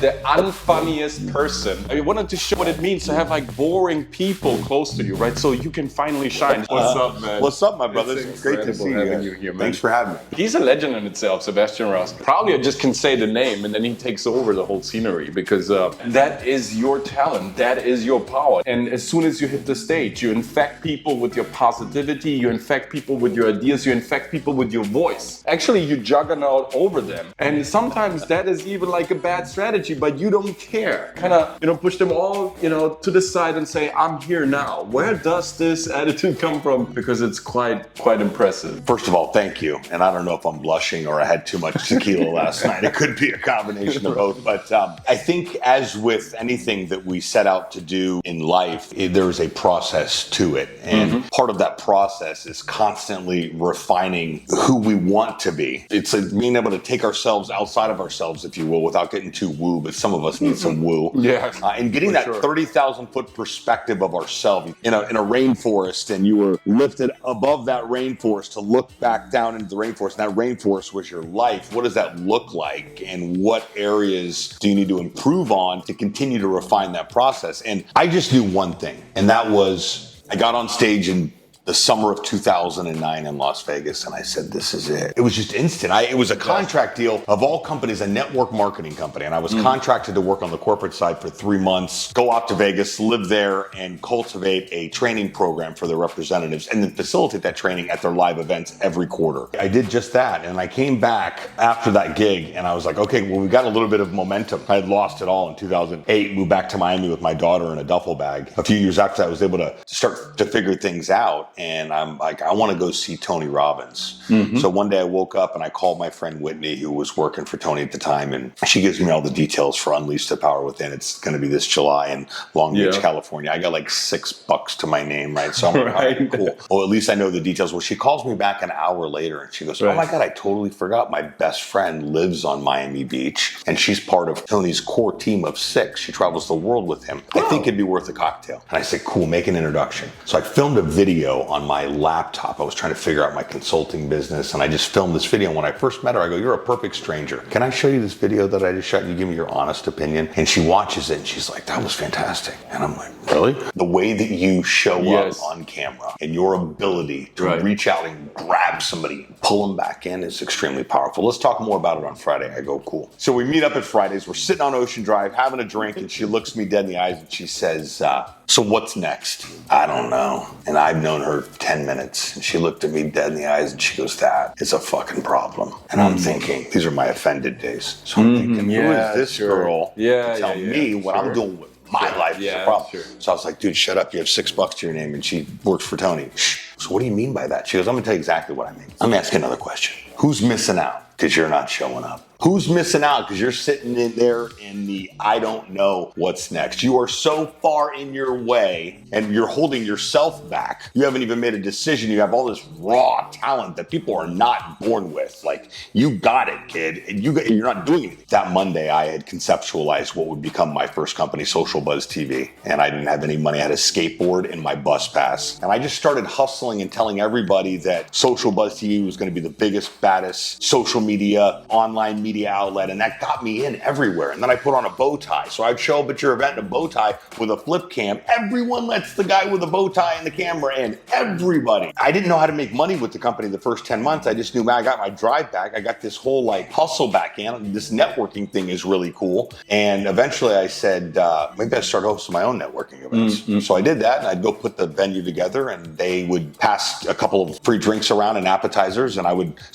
the unfunniest person. I wanted to show what it means to have like boring people close to you, right? So you can finally shine. What's up, man? What's up, my brother? It's great to see you here, man. Thanks for having me. He's a legend in itself, Sebastian Rusk. Probably I just can say the name and then he takes over the whole scenery because that is your talent. That is your power. And as soon as you hit the stage, you infect people with your positivity, you infect people with your ideas, you infect people with your voice. Actually, you juggernaut over them. And sometimes that is even like a bad strategy, but you don't care. Kind of, push them all, to the side and say, I'm here now. Where does this attitude come from? Because it's quite impressive. First of all, thank you. And I don't know if I'm blushing or I had too much tequila last night. It could be a combination of both. But I think as with anything that we set out to do in life, there's a process to it. And part of that process is constantly refining who we want to be. It's like being able to take ourselves outside of ourselves, if you will, without getting too woo, but some of us need some woo. Yeah. And getting that 30,000 foot perspective of ourselves in a rainforest, and you were lifted above that rainforest to look back down into the rainforest, and that rainforest was your life. What does that look like? And what areas do you need to improve on to continue to refine that process? And I just knew one thing, and that was I got on stage in the summer of 2009 in Las Vegas, and I said, this is it. It was just instant. It was a contract deal of all companies, a network marketing company, and I was contracted to work on the corporate side for 3 months, go out to Vegas, live there, and cultivate a training program for their representatives, and then facilitate that training at their live events every quarter. I did just that, and I came back after that gig, and I was like, okay, well, we got a little bit of momentum. I had lost it all in 2008, moved back to Miami with my daughter in a duffel bag. A few years after that, I was able to start to figure things out. And I'm like, I want to go see Tony Robbins. So one day I woke up and I called my friend Whitney, who was working for Tony at the time. And she gives me all the details for Unleash the Power Within. It's going to be this July in Long Beach, California. I got like $6 to my name, right? So I'm like, all right, cool. Well, at least I know the details. Well, she calls me back an hour later and she goes, oh my God, I totally forgot. My best friend lives on Miami Beach and she's part of Tony's core team of 6. She travels the world with him. I think it'd be worth a cocktail. And I said, cool, make an introduction. So I filmed a video on my laptop. I was trying to figure out my consulting business and I just filmed this video. And when I first met her, I go, you're a perfect stranger. Can I show you this video that I just shot and you give me your honest opinion? And she watches it and she's like, that was fantastic. And I'm like, really? The way that you show up on camera and your ability to reach out and grab somebody, pull them back in is extremely powerful. Let's talk more about it on Friday. I go, cool. So we meet up at Fridays. We're sitting on Ocean Drive, having a drink, and she looks me dead in the eyes and she says, so what's next? I don't know. And I've known her 10 minutes. And she looked at me dead in the eyes and she goes, that is a fucking problem. And I'm thinking, these are my offended days. So I'm thinking, who is this girl to tell me what I'm doing with my life is a problem? So I was like, dude, shut up. You have $6 to your name. And she works for Tony. Shh. So what do you mean by that? She goes, I'm going to tell you exactly what I mean. Let me ask you another question. Who's missing out because you're not showing up? Who's missing out because you're sitting in there in the I don't know what's next? You are so far in your way and you're holding yourself back. You haven't even made a decision. You have all this raw talent that people are not born with. Like, you got it, kid. And you're not doing anything. That Monday, I had conceptualized what would become my first company, Social Buzz TV. And I didn't have any money. I had a skateboard and my bus pass. And I just started hustling and telling everybody that Social Buzz TV was going to be the biggest, baddest social media, online media outlet, and that got me in everywhere. And then I put on a bow tie. So I'd show up at your event in a bow tie with a flip cam. Everyone lets the guy with a bow tie in the camera in. Everybody. I didn't know how to make money with the company the first 10 months. I just knew, man, I got my drive back. I got this whole hustle back in. This networking thing is really cool. And eventually I said, maybe I start hosting my own networking events. So I did that and I'd go put the venue together and they would pass a couple of free drinks around and appetizers. And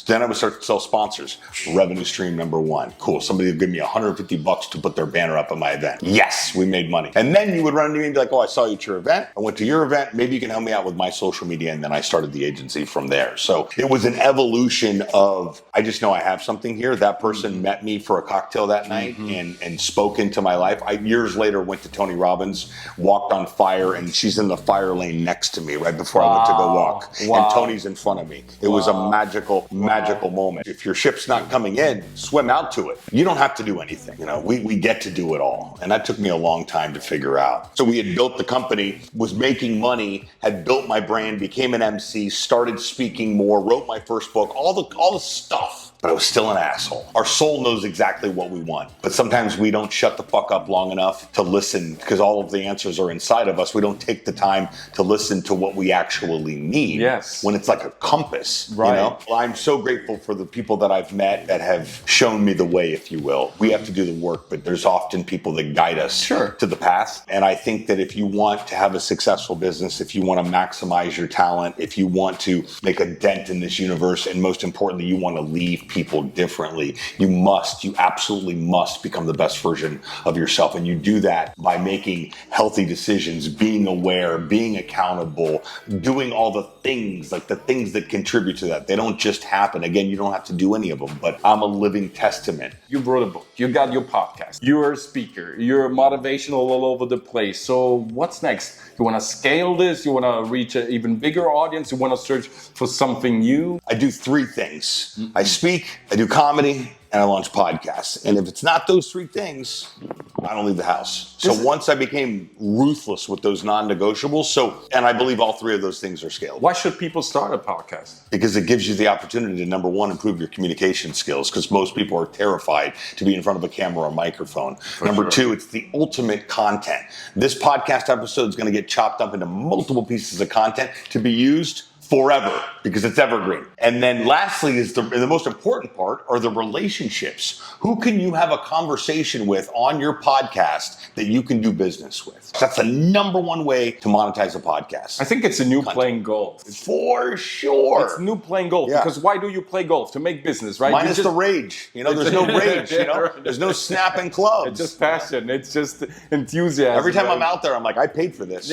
then I would start to sell sponsors. Revenue stream number 1. Cool. Somebody would give me $150 to put their banner up at my event. Yes, we made money. And then you would run into me and be like, oh, I saw you at your event. I went to your event. Maybe you can help me out with my social media. And then I started the agency from there. So it was an evolution of, I just know I have something here. That person met me for a cocktail that night and spoke into my life. I years later went to Tony Robbins, walked on fire, and she's in the fire lane next to me right before I went to go walk. And Tony's in front of me. It was a magical moment. If your ship's not coming in, swim out to it. You don't have to do anything. We get to do it all. And that took me a long time to figure out. So we had built the company, was making money, had built my brand, became an MC, started speaking more, wrote my first book, all the stuff. but I was still an asshole. Our soul knows exactly what we want, but sometimes we don't shut the fuck up long enough to listen because all of the answers are inside of us. We don't take the time to listen to what we actually need. Yes. When it's like a compass, right. You know? Well, I'm so grateful for the people that I've met that have shown me the way, if you will. We have to do the work, but there's often people that guide us to the path. And I think that if you want to have a successful business, if you want to maximize your talent, if you want to make a dent in this universe, and most importantly, you want to leave people differently, you absolutely must become the best version of yourself. And you do that by making healthy decisions, being aware, being accountable, doing all the things, like the things that contribute to that. They don't just happen. Again, you don't have to do any of them, but I'm a living testament. You wrote a book, you got your podcast, you're a speaker, you're motivational all over the place. So what's next? You want to scale this? You want to reach an even bigger audience? You want to search for something new? I do three things. I speak, I do comedy, and I launch podcasts. And if it's not those three things, I don't leave the house. So once I became ruthless with those non-negotiables, and I believe all three of those things are scalable. Why should people start a podcast? Because it gives you the opportunity to, number one, improve your communication skills, because most people are terrified to be in front of a camera or microphone. Number two, it's the ultimate content. This podcast episode is going to get chopped up into multiple pieces of content to be used forever, because it's evergreen. And then lastly is the most important part are the relationships. Who can you have a conversation with on your podcast that you can do business with? That's the number one way to monetize a podcast. I think it's a new playing golf. For sure. It's new playing golf, because why do you play golf? To make business, right? Minus the rage. You know, there's no rage, you know? There's no snapping clubs. It's just passion. It's just enthusiasm. Every time I'm out there, I'm like, I paid for this.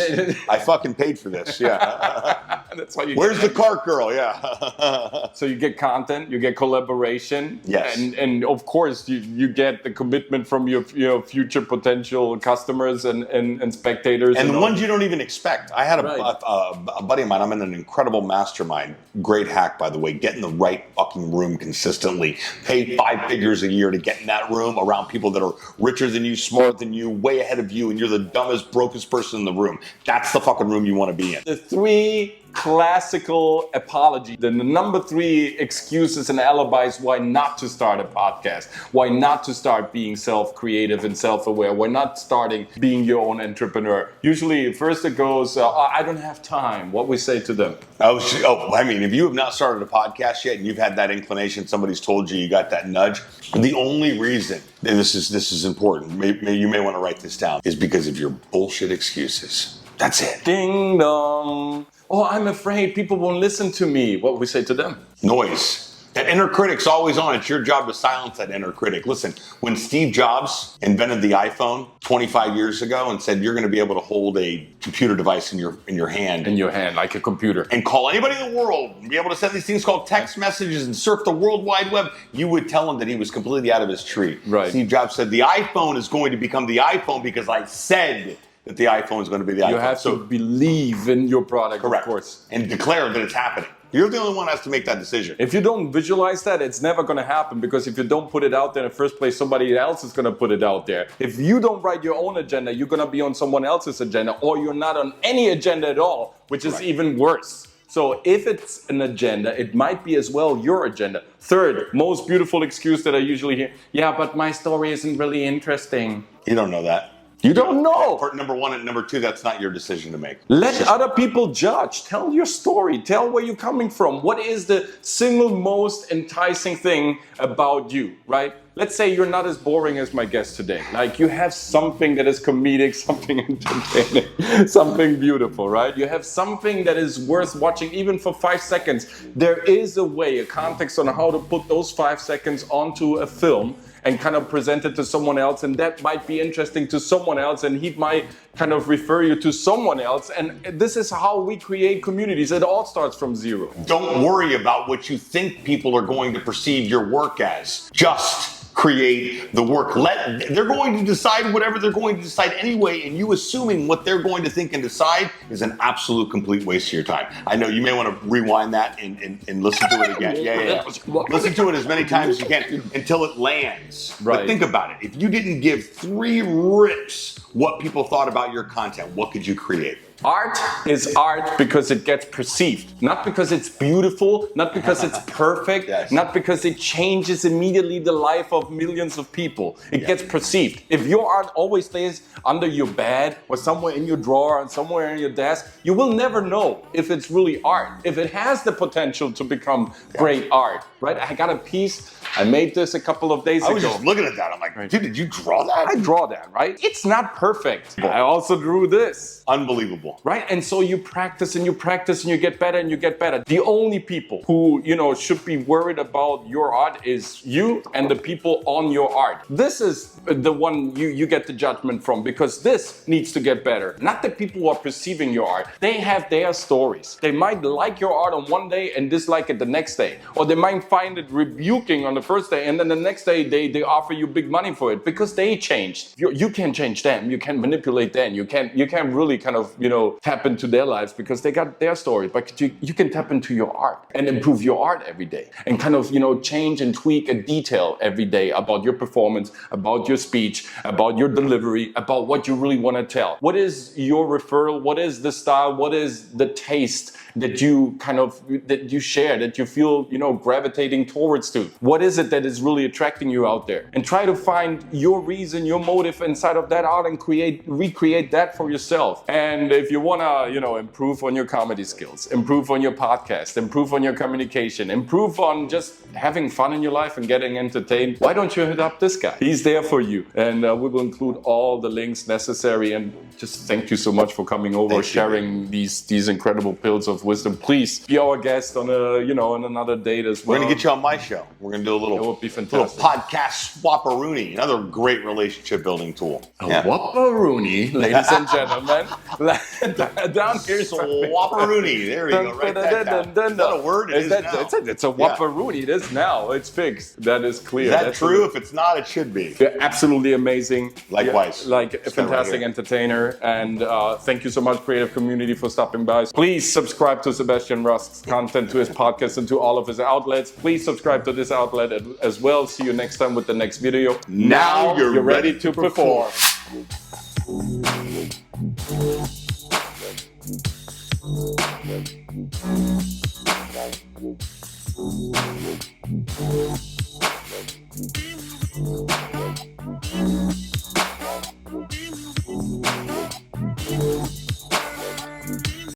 I fucking paid for this, yeah. That's why you Where's the cart girl? Yeah. So you get content, you get collaboration, yes, and of course you get the commitment from your future potential customers and spectators, and the ones you don't even expect. I had a buddy of mine. I'm in an incredible mastermind. Great hack, by the way. Get in the right fucking room consistently. Pay 5 figures a year to get in that room around people that are richer than you, smarter than you, way ahead of you, and you're the dumbest, brokest person in the room. That's the fucking room you want to be in. The 3 classical apology, the number 3 excuses and alibis why not to start a podcast, why not to start being self-creative and self-aware, why not starting being your own entrepreneur. Usually first it goes, I don't have time. What we say to them? I mean, if you have not started a podcast yet and you've had that inclination, somebody's told you got that nudge, the only reason, and this is important, you may want to write this down, is because of your bullshit excuses. That's it. Ding dong. Oh, I'm afraid people won't listen to me. What we say to them? Noise. That inner critic's always on. It's your job to silence that inner critic. Listen, when Steve Jobs invented the iPhone 25 years ago and said you're going to be able to hold a computer device in your hand. In your hand, like a computer. And call anybody in the world and be able to send these things called text messages and surf the World Wide Web, you would tell him that he was completely out of his tree. Right. Steve Jobs said the iPhone is going to become the iPhone because I said that the iPhone is going to be the iPhone. You have to believe in your product, correct, of course. And declare that it's happening. You're the only one that has to make that decision. If you don't visualize that, it's never going to happen, because if you don't put it out there in the first place, somebody else is going to put it out there. If you don't write your own agenda, you're going to be on someone else's agenda, or you're not on any agenda at all, which is even worse. So if it's an agenda, it might be as well your agenda. Third, most beautiful excuse that I usually hear, yeah, but my story isn't really interesting. You don't know that. You don't know. Part number 1, and number 2, that's not your decision to make. Let other people judge. Tell your story. Tell where you're coming from. What is the single most enticing thing about you, right? Let's say you're not as boring as my guest today. Like, you have something that is comedic, something entertaining, something beautiful, right? You have something that is worth watching even for 5 seconds. There is a way, a context on how to put those 5 seconds onto a film and kind of present it to someone else, and that might be interesting to someone else, and he might kind of refer you to someone else. And this is how we create communities. It all starts from zero. Don't worry about what you think people are going to perceive your work as. Just create the work. They're going to decide whatever they're going to decide anyway, and you assuming what they're going to think and decide is an absolute complete waste of your time. I know you may want to rewind that and listen to it again. Yeah. Listen to it as many times as you can until it lands. Right. But think about it. If you didn't give 3 rips what people thought about your content, what could you create? Art is art because it gets perceived, not because it's beautiful, not because it's perfect, Yes. not because it changes immediately the life of millions of people. It gets perceived. If your art always stays under your bed or somewhere in your drawer and somewhere in your desk, you will never know if it's really art, if it has the potential to become great art, right? I got a piece, I made this a couple of days ago. I was just looking at that. I'm like, dude, did you draw that? I draw that, right? It's not perfect. I also drew this. Unbelievable. Right? And so you practice and you practice and you get better and you get better. The only people who, should be worried about your art is you and the people on your art. This is the one you get the judgment from, because this needs to get better. Not the people who are perceiving your art. They have their stories. They might like your art on one day and dislike it the next day. Or they might find it rebuking on the first day, and then the next day they offer you big money for it because they changed. You can't change them. You can't manipulate them. You can't really kind of, tap into their lives because they got their story. But you can tap into your art and improve your art every day and kind of, change and tweak a detail every day about your performance, about your speech, about your delivery, about what you really want to tell. What is your referral? What is the style? What is the taste that you share, that you feel, gravitating towards to? What is it that is really attracting you out there? And try to find your reason, your motive inside of that art and recreate that for yourself. And if you want to, improve on your comedy skills, improve on your podcast, improve on your communication, improve on just having fun in your life and getting entertained, why don't you hit up this guy? He's there for you. And we will include all the links necessary. And just thank you so much for coming over, sharing these incredible pills of wisdom. Please be our guest on on another date as well. We're gonna get you on my show. We're gonna do a little, It would be fantastic. little podcast swapperoonie, another great relationship building tool. Whopperoonie, ladies and gentlemen. Down here, Swapperoonie. There you go. Write that down. Is that a word? It is now. It's a whopperoonie. It is now. It's fixed. That is clear. Is that true? If it's not, it should be. You're absolutely amazing. Likewise. Like a fantastic entertainer. And thank you so much, creative community, for stopping by. Please subscribe to Sebastian Rusk's content, to his podcast, and to all of his outlets. Please subscribe to this outlet as well. See you next time with the next video. Now you're ready to perform.